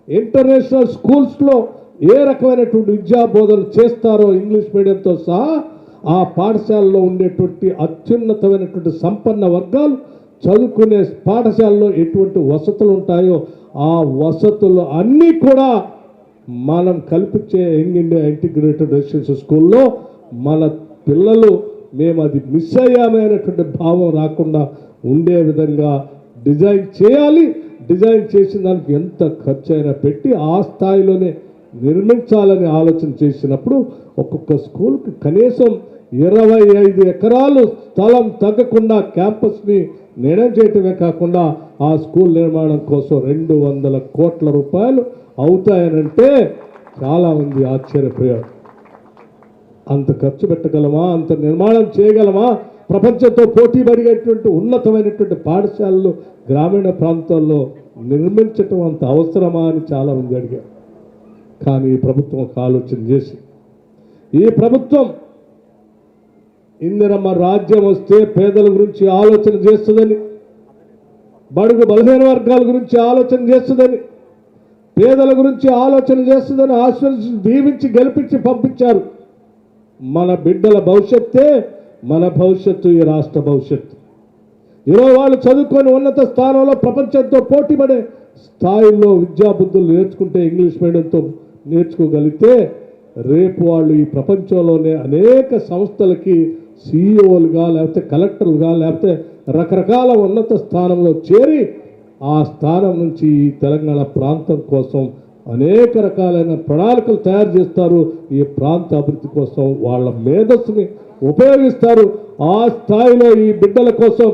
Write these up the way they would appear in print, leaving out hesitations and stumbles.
International స్కూల్స్లో ఏ రకమైనటువంటి విద్యా బోధన చేస్తారో ఇంగ్లీష్ మీడియంతో సహా ఆ పాఠశాలలో ఉండేటువంటి అత్యున్నతమైనటువంటి సంపన్న వర్గాలు చదువుకునే పాఠశాలలో ఎటువంటి వసతులు ఉంటాయో ఆ వసతులు అన్నీ కూడా మనం కల్పించే యంగ్ ఇండియా ఇంటిగ్రేటెడ్ రెసిడెన్షియల్ స్కూల్లో మన పిల్లలు మేము అది మిస్ అయ్యామైనటువంటి భావం రాకుండా ఉండే విధంగా డిజైన్ చేయాలి. డిజైన్ చేసిన దానికి ఎంత ఖర్చు అయినా పెట్టి ఆ స్థాయిలోనే నిర్మించాలని ఆలోచన చేసినప్పుడు ఒక్కొక్క స్కూల్కి కనీసం 25 ఎకరాలు స్థలం తగ్గకుండా క్యాంపస్ని నిర్ణయం చేయటమే కాకుండా ఆ స్కూల్ నిర్మాణం కోసం 200 కోట్ల రూపాయలు అవుతాయనంటే చాలామంది ఆశ్చర్యపోయారు. అంత ఖర్చు పెట్టగలమా, అంత నిర్మాణం చేయగలమా, ప్రపంచంతో పోటీ పడిగేటువంటి ఉన్నతమైనటువంటి పాఠశాలలు గ్రామీణ ప్రాంతాల్లో నిర్మించటం అంత అవసరమా అని చాలామంది అడిగారు. కానీ ఈ ప్రభుత్వం ఒక ఆలోచన చేసి, ఈ ప్రభుత్వం ఇందిరమ్మ రాజ్యం వస్తే పేదల గురించి ఆలోచన చేస్తుందని, బడుగు బలహీన వర్గాల గురించి ఆలోచన చేస్తుందని, పేదల గురించి ఆలోచన చేస్తుందని ఆశీర్వదించి దీవించి గెలిపించి పంపించారు. మన బిడ్డల భవిష్యత్తే మన భవిష్యత్తు, ఈ రాష్ట్ర భవిష్యత్తు. ఈరోజు వాళ్ళు చదువుకొని ఉన్నత స్థానంలో ప్రపంచంతో పోటీపడే స్థాయిలో విద్యాబుద్ధులు నేర్చుకుంటే, ఇంగ్లీష్ మీడియంతో నేర్చుకోగలిగితే రేపు వాళ్ళు ఈ ప్రపంచంలోనే అనేక సంస్థలకి సిఇఓలుగా లేకపోతే కలెక్టర్లుగా లేకపోతే రకరకాల ఉన్నత స్థానంలో చేరి ఆ స్థానం నుంచి ఈ తెలంగాణ ప్రాంతం కోసం అనేక రకాలైన ప్రణాళికలు తయారు చేస్తారు. ఈ ప్రాంత అభివృద్ధి కోసం వాళ్ళ మేధస్సుని ఉపయోగిస్తారు. ఆ స్థాయిలో ఈ బిడ్డల కోసం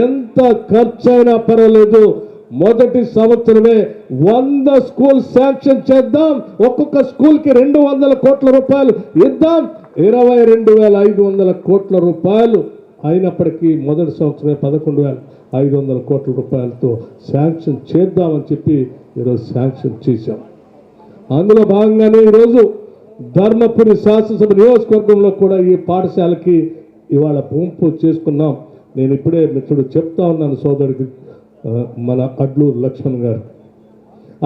ఎంత ఖర్చు అయినా పర్వాలేదు, మొదటి సంవత్సరమే 100 స్కూల్ శాంక్షన్ చేద్దాం, ఒక్కొక్క స్కూల్కి 200 కోట్ల రూపాయలు ఇద్దాం. 22,500 కోట్ల రూపాయలు అయినప్పటికీ మొదటి సంవత్సరమే 11,500 కోట్ల రూపాయలతో శాంక్షన్ చేద్దామని చెప్పి ఈరోజు శాంక్షన్ చేశాం. అందులో భాగంగానే ఈరోజు ధర్మపురి శాసనసభ నియోజకవర్గంలో కూడా ఈ పాఠశాలకి ఇవాళ భూమి పూజ చేసుకున్నాం. నేను ఇప్పుడే మిత్రుడు చెప్తా ఉన్నాను సోదరుడికి, మన అడ్లూరు లక్ష్మణ్ గారు,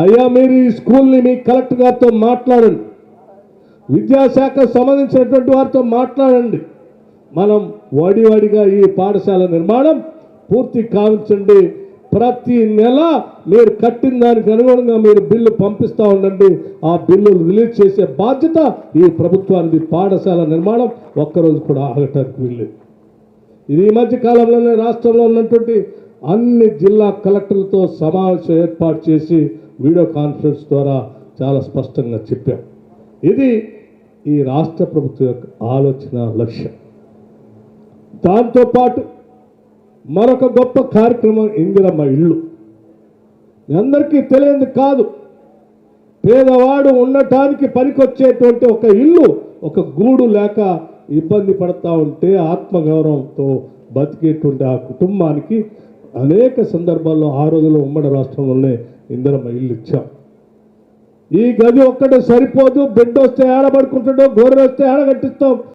అయ్యా మీరు ఈ స్కూల్ని మీ కలెక్టర్ గారితో మాట్లాడండి, విద్యాశాఖకు సంబంధించినటువంటి వారితో మాట్లాడండి, మనం వాడివాడిగా ఈ పాఠశాల నిర్మాణం పూర్తి కావించండి, ప్రతి నెల మీరు కట్టిన దానికి అనుగుణంగా మీరు బిల్లు పంపిస్తూ ఉండండి, ఆ బిల్లు రిలీజ్ చేసే బాధ్యత ఈ ప్రభుత్వానికి. పాఠశాల నిర్మాణం ఒక్కరోజు కూడా ఆగటానికి వీల్లేదు. ఇది ఈ మధ్య కాలంలోనే రాష్ట్రంలో ఉన్నటువంటి అన్ని జిల్లా కలెక్టర్లతో సమావేశం ఏర్పాటు చేసి వీడియో కాన్ఫరెన్స్ ద్వారా చాలా స్పష్టంగా చెప్పాం. ఇది ఈ రాష్ట్ర ప్రభుత్వం యొక్క ఆలోచన లక్ష్యం. దాంతోపాటు మరొక గొప్ప కార్యక్రమం ఇందిరమ్మ ఇల్లు. అందరికీ తెలియదు కాదు, పేదవాడు ఉండటానికి పనికొచ్చేటువంటి ఒక ఇల్లు, ఒక గూడు లేక ఇబ్బంది పడతా ఉంటే ఆత్మగౌరవంతో బతికేటువంటి ఆ కుటుంబానికి అనేక సందర్భాల్లో ఆ రోజుల్లో ఉమ్మడి రాష్ట్రంలోనే ఇందిరమ్మ ఇల్లు ఇచ్చాం. ఈ గది ఒక్కటే సరిపోదు, బిడ్డ వస్తే ఏడబడుకుంటాడో, గొర్రె వస్తే ఏడగట్టిస్తాం.